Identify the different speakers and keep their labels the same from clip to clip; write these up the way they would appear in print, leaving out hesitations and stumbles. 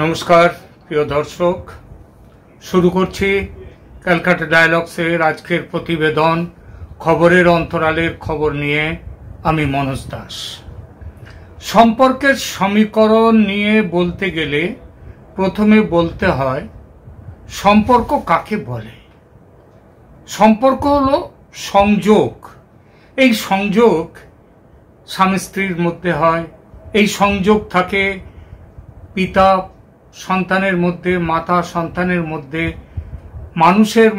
Speaker 1: নমস্কার প্রিয় দর্শক, শুরু করছি ক্যালকাটা ডায়ালগসের আজকের প্রতিবেদন। খবরের অন্তরালের খবর নিয়ে আমি মনোজ দাস। সম্পর্কের সমীকরণ নিয়ে বলতে গেলে প্রথমে বলতে হয় সম্পর্ক কাকে বলে। সম্পর্ক হলো সংযোগ। এই সংযোগ স্বামী স্ত্রীর মধ্যে হয়, এই সংযোগ থাকে পিতা সন্তানের মধ্যে, মাতা সন্তানের মধ্যে,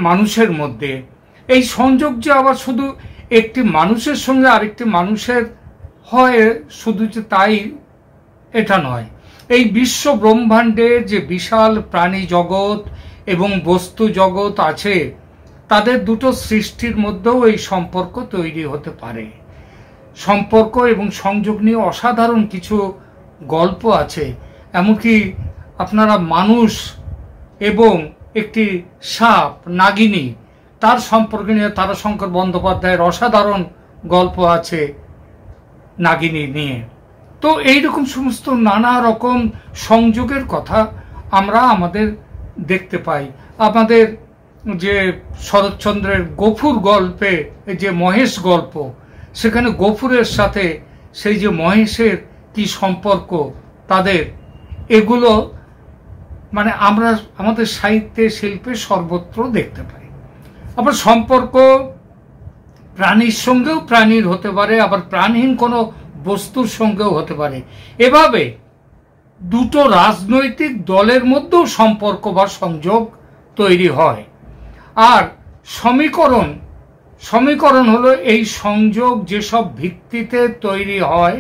Speaker 1: মানুষের মধ্যে। এই সংযোগ যে আবার শুধু একটি মানুষের সঙ্গে আরেকটি মানুষের হয় শুধু যে তাই এটা নয়। এই বিশ্ব ব্রহ্মাণ্ডে যে বিশাল প্রাণী জগৎ এবং বস্তু জগৎ আছে, তাদের দুটো সৃষ্টির মধ্যেও এই সম্পর্ক তৈরি হতে পারে। সম্পর্ক এবং সংযোগ নিয়ে অসাধারণ কিছু গল্প আছে। এমনকি আপনারা মানুষ এবং একটি সাপ নাগিনী, তার সম্পর্ক নিয়ে তারাশঙ্কর বন্দ্যোপাধ্যায়ের অসাধারণ গল্প আছে নাগিনী নিয়ে। তো এইরকম সমস্ত নানা রকম সংযোগের কথা আমরা আমাদের দেখতে পাই। আমাদের যে শরৎচন্দ্রের গফুর গল্পে যে মহেশ গল্প, সেখানে গফুরের সাথে সেই যে মহেশের কি সম্পর্ক তাদের, এগুলো মানে আমরা আমাদের সাহিত্যে শিল্পে সর্বত্র দেখতে পাই। আবার সম্পর্ক প্রাণীর সঙ্গেও প্রাণীর হতে পারে, আবার প্রাণহীন কোনো বস্তুর সঙ্গেও হতে পারে। এভাবে দুটো রাজনৈতিক দলের মধ্যেও সম্পর্ক বা সংযোগ তৈরি হয়। আর সমীকরণ হলো এই সংযোগ যেসব ভিত্তিতে তৈরি হয়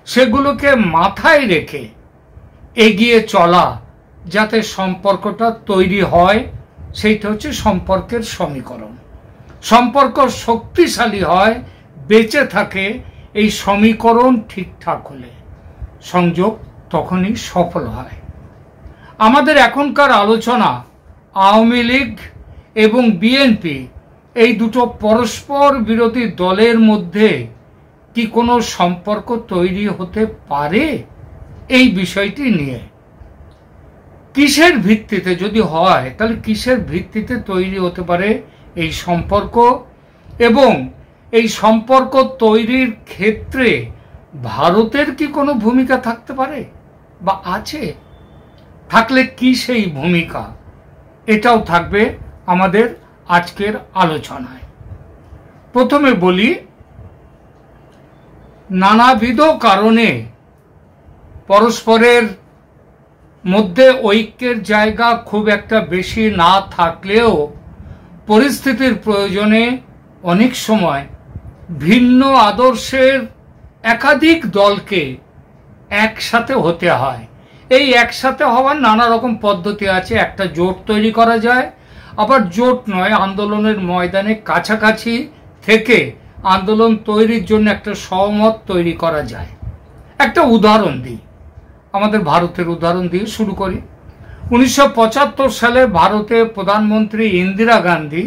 Speaker 1: সেগুলোকে মাথায় রেখে এগিয়ে চলা, যাতে সম্পর্কটা তৈরি হয়, সেইটা হচ্ছে সম্পর্কের সমীকরণ। সম্পর্ক শক্তিশালী হয়, বেঁচে থাকে এই সমীকরণ ঠিকঠাক হলে। সংযোগ তখনই সফল হয়। আমাদের এখনকার আলোচনা আওয়ামী লীগ এবং বিএনপি, এই দুটো পরস্পর বিরোধী দলের মধ্যে কি কোনো সম্পর্ক তৈরি হতে পারে, এই বিষয়টি নিয়ে। কিসের ভিত্তিতে যদি হয়, তাহলে কিসের ভিত্তিতে তৈরি হতে পারে এই সম্পর্ক, এবং এই সম্পর্ক তৈরির ক্ষেত্রে ভারতের কি কোনো ভূমিকা থাকতে পারে বা আছে? থাকলে কি সেই ভূমিকা, এটাও থাকবে আমাদের আজকের আলোচনায়। প্রথমে বলি, নানাবিধ কারণে পরস্পরের মধ্যে ঐক্যের জায়গা খুব একটা বেশি না থাকলেও পরিস্থিতির প্রয়োজনে অনেক সময় ভিন্ন আদর্শের একাধিক দলকে একসাথে হতে হয়। এই একসাথে হওয়ার নানা রকম পদ্ধতি আছে। একটা জোট তৈরি করা যায়, আবার জোট নয়, আন্দোলনের ময়দানে কাছাকাছি থেকে আন্দোলন তৈরির জন্য একটা সহমত তৈরি করা যায়। একটা উদাহরণ দিই, আমাদের ভারতের উদাহরণ দিয়ে শুরু করি। 1975 সালে ভারতে প্রধানমন্ত্রী ইন্দিরা গান্ধী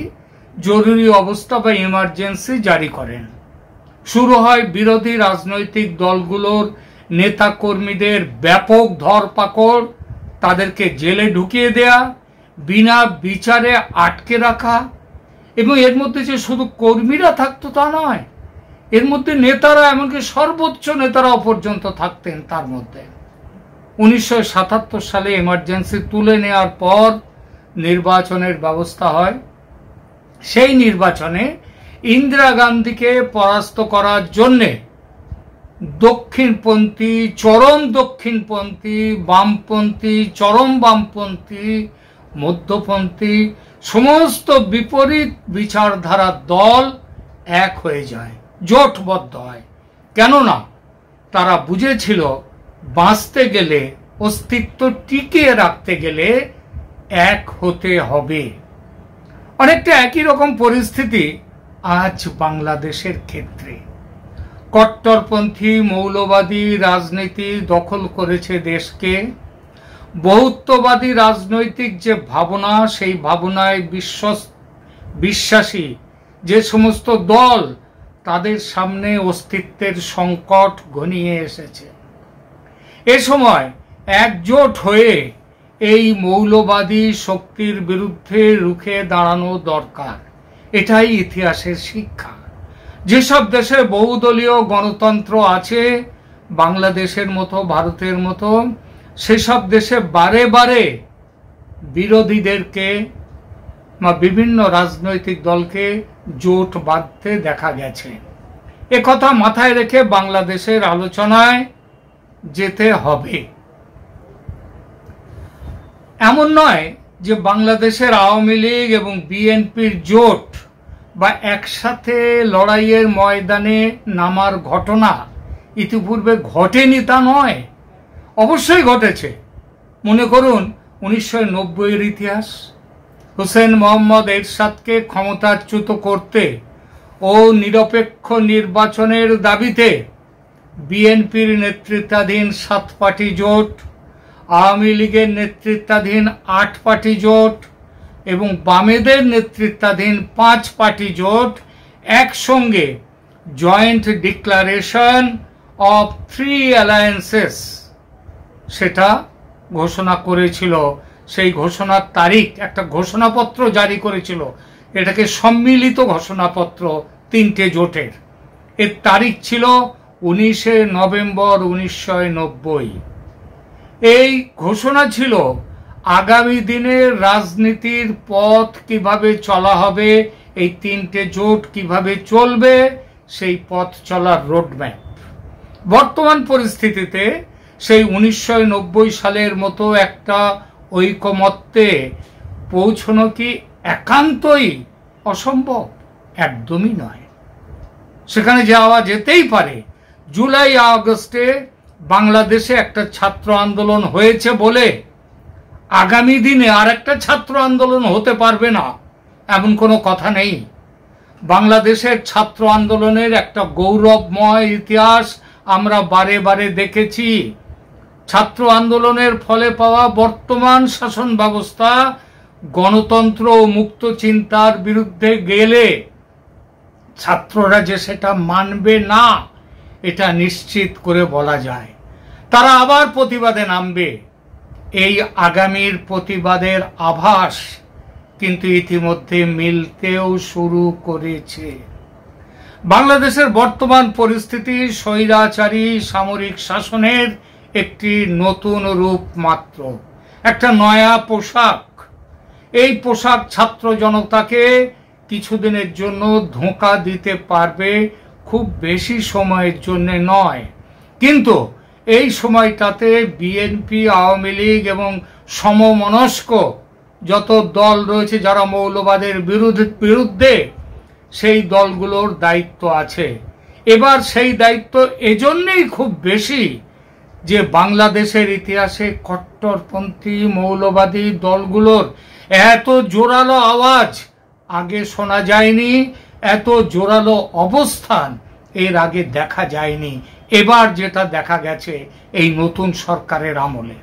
Speaker 1: জরুরি অবস্থা বা ইমার্জেন্সি জারি করেন। শুরু হয় বিরোধী রাজনৈতিক দলগুলোর নেতা কর্মীদের ব্যাপক ধরপাকড়, তাদেরকে জেলে ঢুকিয়ে দেয়া, বিনা বিচারে আটকে রাখা। এবং এর মধ্যে যে শুধু কর্মীরা থাকতো তা নয়, এর মধ্যে নেতারা, এমনকি সর্বোচ্চ নেতারাও পর্যন্ত থাকতেন তার মধ্যে। 1977 সালে এমার্জেন্সি তুলে নেওয়ার পর নির্বাচনের ব্যবস্থা হয়। সেই নির্বাচনে ইন্দিরা গান্ধীকে পরাস্ত করার জন্যে দক্ষিণপন্থী, চরম দক্ষিণপন্থী, বামপন্থী, চরম বামপন্থী, মধ্যপন্থী, সমস্ত বিপরীত বিচারধারার দল এক হয়ে যায়, জোটবদ্ধ হয়। কেননা তারা বুঝেছিল বাঁচতে গেলে, অস্তিত্ব টিকিয়ে রাখতে গেলে এক হতে হবে। অনেকটা একই রকম পরিস্থিতি আজ বাংলাদেশের ক্ষেত্রে। কট্টরপন্থী মৌলবাদী রাজনীতি দখল করেছে দেশকে। বহুত্ববাদী রাজনৈতিক যে ভাবনা, সেই ভাবনায় বিশ্বাসী যে সমস্ত দল, তাদের সামনে অস্তিত্বের সংকট ঘনিয়ে এসেছে। এ সময় একজোট হয়ে এই মৌলবাদী শক্তির বিরুদ্ধে রুখে দাঁড়ানো দরকার। এটাই ইতিহাসের শিক্ষা। যেসব দেশে বহুদলীয় গণতন্ত্র আছে, বাংলাদেশের মতো, ভারতের মতো, সেসব দেশে বারে বারে বিরোধীদেরকে বা বিভিন্ন রাজনৈতিক দলকে জোট বাঁধতে দেখা গেছে। একথা মাথায় রেখে বাংলাদেশের আলোচনায় যেতে হবে। এমন নয় যে বাংলাদেশের আওয়ামী লীগ এবং বিএনপির জোট বা একসাথে লড়াইয়ের ময়দানে নামার ঘটনা ইতিপূর্বে ঘটেনি তা নয়, অবশ্যই ঘটেছে। মনে করুন 1990-এর ইতিহাস। হোসেন মোহাম্মদ এরশাদকে ক্ষমতাচ্যুত করতে ও নিরপেক্ষ নির্বাচনের দাবিতে বিএনপির নেতৃত্বাধীন 7 পার্টি জোট, আওয়ামী লীগের নেতৃত্বাধীন 8 পার্টি জোট এবং বামেদের নেতৃত্বাধীন 5 পার্টি জোট একসঙ্গে জয়েন্ট ডিক্লারেশন অফ 3 অ্যালায়েন্সেস সেটা ঘোষণা করেছিল। সেই ঘোষণার তারিখ, একটা ঘোষণাপত্র জারি করেছিল, এটাকে সম্মিলিত ঘোষণাপত্র 3টে জোটের। এর তারিখ ছিল 19শে নভেম্বর 1990। এই ঘোষণা ছিল আগামী দিনের রাজনীতির পথ কিভাবে চলা হবে, এই 3টে জোট কিভাবে চলবে, সেই পথ চলার রোডম্যাপ। বর্তমান পরিস্থিতিতে সেই 1990 সালের মতো একটা ঐকমত্যে পৌঁছানো কি একান্তই অসম্ভব? একদমই নয়। সেখানে যাওয়া যেতেই পারে। জুলাই আগস্টে বাংলাদেশে একটা ছাত্র আন্দোলন হয়েছে বলে আগামী দিনে আর একটা ছাত্র আন্দোলন হতে পারবে না, এমন কোনো কথা নেই। বাংলাদেশের ছাত্র আন্দোলনের একটা গৌরবময় ইতিহাস আমরা বারে বারে দেখেছি। ছাত্র আন্দোলনের ফলে পাওয়া বর্তমান শাসন ব্যবস্থা গণতন্ত্র ও মুক্ত চিন্তার বিরুদ্ধে গেলে ছাত্ররা যে সেটা মানবে না, এটা নিশ্চিত করে বলা যায়। তারা আবার প্রতিবাদে নামবে। এই আগামীর প্রতিবাদের আভাস কিন্তু ইতিমধ্যে মিলতেও শুরু করেছে। বাংলাদেশের বর্তমান পরিস্থিতি স্বৈরাচারী সামরিক শাসনের একটি নতুন রূপ মাত্র, একটা নয়া পোশাক। এই পোশাক ছাত্র জনতাকে কিছুদিনের জন্য ধোঁকা দিতে পারবে, খুব বেশি সময়ের জন্য নয়। কিন্তু এই সময়টাতে বিএনপি, আওয়ামী লীগ এবং সমমনস্ক যত দল রয়েছে যারা মৌলবাদের বিরুদ্ধে, সেই দলগুলোর দায়িত্ব আছে। এবার সেই দায়িত্ব এজন্যই খুব বেশি যে বাংলাদেশের ইতিহাসে কট্টরপন্থী মৌলবাদী দলগুলোর এত জোরালো আওয়াজ আগে শোনা যায়নি, এত জোরালো অবস্থান এর আগে দেখা যায়নি। এবার যেটা দেখা গেছে এই নতুন সরকারের আমলে,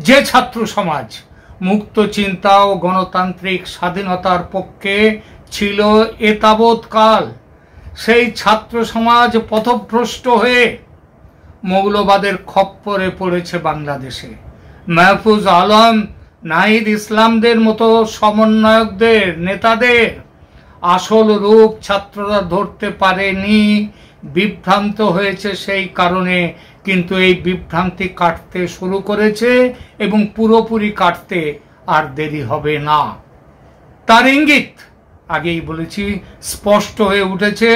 Speaker 1: যে ছাত্র সমাজ মুক্ত চিন্তা ও গণতান্ত্রিক স্বাধীনতার পক্ষে ছিল এতাবৎকাল, সেই ছাত্র সমাজ পথভ্রষ্ট হয়ে মৌলবাদের খপ্পরে পড়েছে বাংলাদেশে। মাহফুজ আলম, নাহিদ ইসলামদের মতো সমন্বয়কদের, নেতাদের আসল রূপ ছাত্ররা ধরতে পারেনি, বিভ্রান্ত হয়েছে সেই কারণে। কিন্তু এই বিভ্রান্তি কাটতে শুরু করেছে এবং পুরোপুরি কাটতে আর দেরি হবে না। তার ইঙ্গিত আগেই বলেছি, স্পষ্ট হয়ে উঠেছে।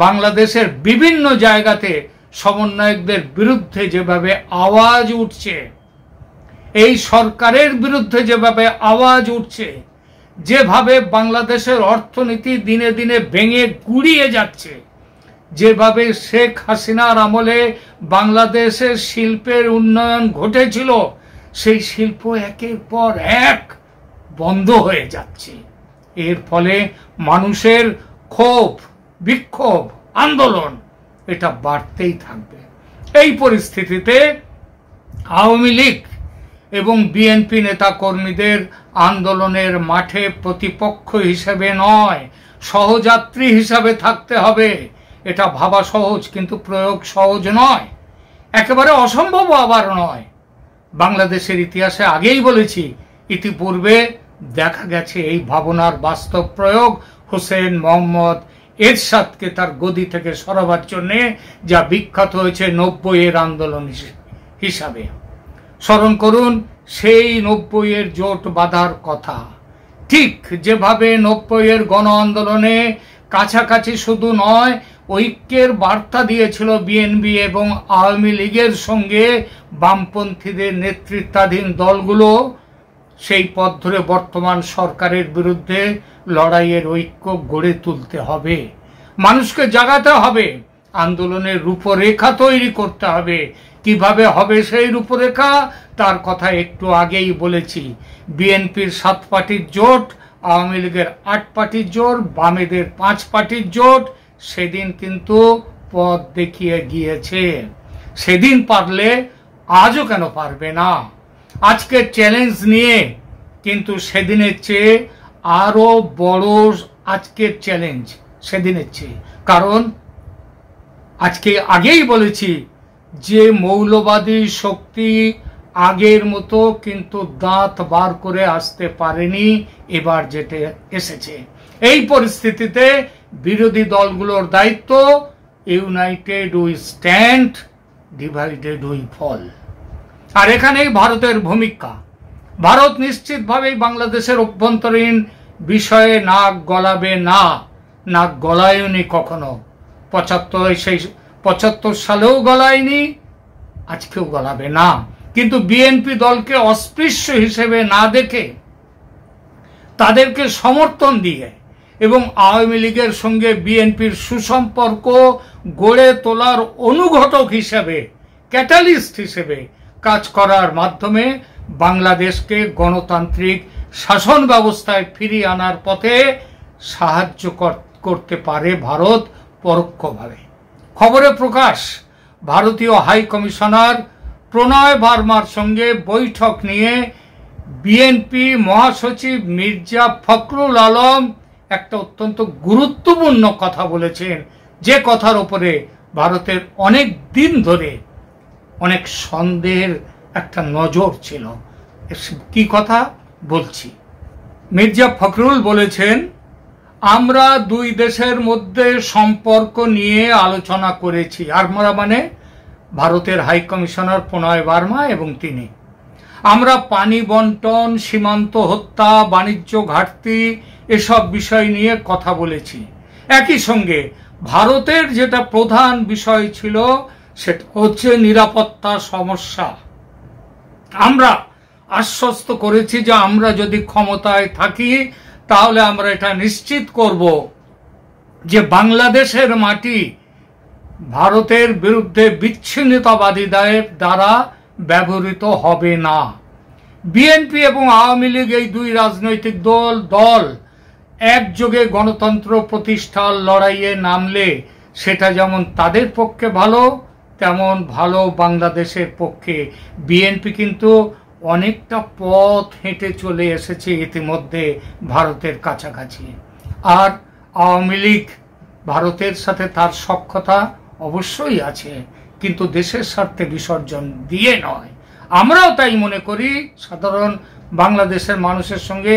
Speaker 1: বাংলাদেশের বিভিন্ন জায়গাতে সমন্বয়কদের বিরুদ্ধে যেভাবে আওয়াজ উঠছে, এই সরকারের বিরুদ্ধে যেভাবে আওয়াজ উঠছে, যেভাবে বাংলাদেশের অর্থনীতি দিনে দিনে ভেঙে গুড়িয়ে যাচ্ছে, যেভাবে শেখ হাসিনার আমলে বাংলাদেশের শিল্পের উন্নয়ন ঘটেছিল, সেই শিল্প একের পর এক বন্ধ হয়ে যাচ্ছে। এর ফলে মানুষের ক্ষোভ, বিক্ষোভ, আন্দোলন এটা বাড়তেই থাকবে। এই পরিস্থিতিতে আওয়ামী লীগ এবং বিএনপি নেতা কর্মীদের আন্দোলনের মাঠে প্রতিপক্ষ হিসেবে নয়, সহযাত্রী হিসাবে থাকতে হবে। এটা ভাবা সহজ, কিন্তু প্রয়োগ সহজ নয়, একেবারে অসম্ভব আবার নয়। বাংলাদেশের ইতিহাসে আগেই বলেছি, ইতিপূর্বে দেখা গেছে এই ভাবনার বাস্তব প্রয়োগ হোসেন মোহাম্মদ এরশাদকে তার গদি থেকে সরাবার জন্যে, যা বিখ্যাত হয়েছে 90-এর আন্দোলন হিসাবে। স্মরণ করুন সেই 90-এর জোট বাঁধার কথা। ঠিক যেভাবে 90-এর গণ আন্দোলনে কাছাকাছি শুধু নয়, ঐক্যের বার্তা দিয়েছিল বিএনপি এবং আওয়ামী লীগের সঙ্গে বামপন্থীদের নেতৃত্বাধীন দলগুলো, সেই পথ ধরে বর্তমান সরকারের বিরুদ্ধে লড়াইয়ের ঐক্য গড়ে তুলতে হবে, মানুষকে জাগাতে হবে, আন্দোলনের রূপরেখা তৈরি করতে হবে। কিভাবে হবে সেই রূপরেখা, তার কথা একটু আগেই বলেছি। বিএনপির 7 পার্টির জোট, আওয়ামী লীগের 8 পার্টির জোট, বামেদের 5 পার্টির জোট সেদিন কিন্তু পথ দেখিয়ে গিয়েছে। সেদিন পারলে আজও কেন পারবে না? আজকের চ্যালেঞ্জ নিয়ে কিন্তু সেদিনের চেয়ে আরো বড় আজকের চ্যালেঞ্জ সেদিনের চেয়ে। কারণ আজকে আগেই বলেছি যে মৌলবাদী শক্তি আগের মতো কিন্তু দাঁত বার করে আসতে পারেনি এবার যেটা এসেছে। এই পরিস্থিতিতে বিরোধী দলগুলোর দায়িত্ব, united we stand, divided we fall. আর এখানেই ভারতের ভূমিকা। ভারত নিশ্চিতভাবেই বাংলাদেশের অভ্যন্তরীণ বিষয়ে নাক গলাবে না, নাক গলায়নি কখনো। 75 সালেও গলায়নি, আজকেও গলাবে না। কিন্তু বিএনপি দলকে অস্পৃশ্য হিসেবে না দেখে তাদেরকে সমর্থন দিয়ে এবং আওয়ামী লীগের সঙ্গে বিএনপির সুসম্পর্ক গড়ে তোলার অনুঘটক হিসেবে, ক্যাটালিস্ট হিসেবে কাজ করার মাধ্যমে বাংলাদেশকে গণতান্ত্রিক শাসন ব্যবস্থায় ফিরিয়ে আনার পথে সাহায্য করতে পারে ভারত পরোক্ষভাবে। খবরে প্রকাশ, ভারতীয় হাই কমিশনার প্রণয় ভার্মার সঙ্গে বৈঠক নিয়ে বিএনপি মহাসচিব মির্জা ফখরুল আলম একটা অত্যন্ত গুরুত্বপূর্ণ কথা বলেছেন, যে কথার উপরে ভারতের অনেক দিন ধরে অনেক সন্দেহের একটা নজর ছিল। কি কথা বলছি? মির্জা ফখরুল বলেছেন, আমরা দুই দেশের মধ্যে সম্পর্ক নিয়ে আলোচনা করেছি। আমরা মানে ভারতের হাই কমিশনার প্রণয় ভার্মা এবং তিনি। আমরা পানি বন্টন, সীমান্ত হত্যা, বাণিজ্য ঘাটতি এসব বিষয় নিয়ে কথা বলেছি। একই সঙ্গে ভারতের যেটা প্রধান বিষয় ছিল সেটা হচ্ছে নিরাপত্তা সমস্যা। আমরা আশ্বস্ত করেছি যে আমরা যদি ক্ষমতায় থাকি তাহলে আমরা এটা নিশ্চিত করব যে বাংলাদেশের মাটি ভারতের বিরুদ্ধে বিচ্ছিন্নতাবাদীদের দ্বারা ব্যবহৃত হবে না। বিএনপি এবং আওয়ামী লীগ এই দুই রাজনৈতিক দল একযোগে গণতন্ত্র প্রতিষ্ঠার লড়াইয়ে নামলে সেটা যেমন তাদের পক্ষে ভালো, তেমন ভালো বাংলাদেশের পক্ষে। বিএনপি কিন্তু অনেকটা পথ হেঁটে চলে এসেছে ইতিমধ্যে ভারতের কাছাকাছি। আর আওয়ামী লীগ ভারতের সাথে তার সখ্যতা অবশ্যই আছে, কিন্তু দেশের স্বার্থে বিসর্জন দিয়ে নয়। আমরাও তাই মনে করি, সাধারণ বাংলাদেশের মানুষের সঙ্গে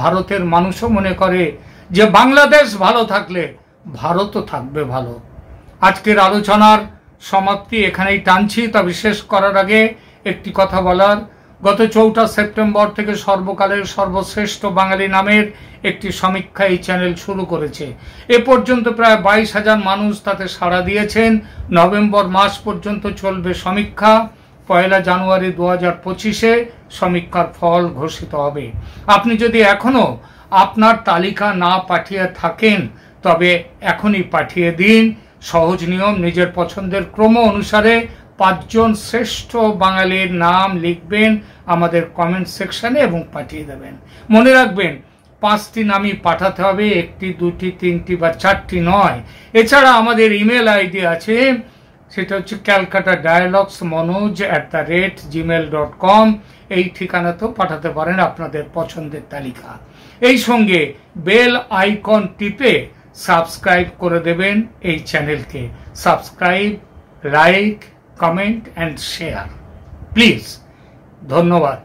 Speaker 1: ভারতের মানুষও মনে করে যে বাংলাদেশ ভালো থাকলে ভারতও থাকবে ভালো। আজকের আলোচনার সমাপ্তি এখানেই টানছি, তবে শেষ করার আগে একটি কথা বলার। গত 4 সেপ্টেম্বর থেকে সর্বকালের সর্বশ্রেষ্ঠ বাঙালি নামের একটি সমীক্ষা এই চ্যানেল শুরু করেছে। এ পর্যন্ত প্রায় 22,000 মানুষ তাতে সাড়া দিয়েছেন। নভেম্বর মাস পর্যন্ত চলবে সমীক্ষা। 1 জানুয়ারি 2025-এ সমীক্ষার ফল ঘোষিত হবে। আপনি যদি এখনো আপনার তালিকা না পাঠিয়ে থাকেন তবে এখনই পাঠিয়ে দিন। সহজ নিয়ম, নিজের পছন্দের ক্রম অনুসারে 5 জন শ্রেষ্ঠ বাঙালির নাম লিখবেন আমাদের কমেন্ট সেকশনে এবং পাঠিয়ে দেবেন। মনে রাখবেন 5টি নামই পাঠাতে হবে, 1টি 2টি 3টি বা 4টি নয়। এছাড়া আমাদের ইমেল আইডি আছে, সেটা হচ্ছে calcutta-dialogues@gmail.com। এই ঠিকানাতেও পাঠাতে পারেন আপনাদের পছন্দের তালিকা। এই সঙ্গে বেল আইকন টিপে সাবস্ক্রাইব করে দেবেন এই চ্যানেলকে। Subscribe, like, comment and share please. ধন্যবাদ।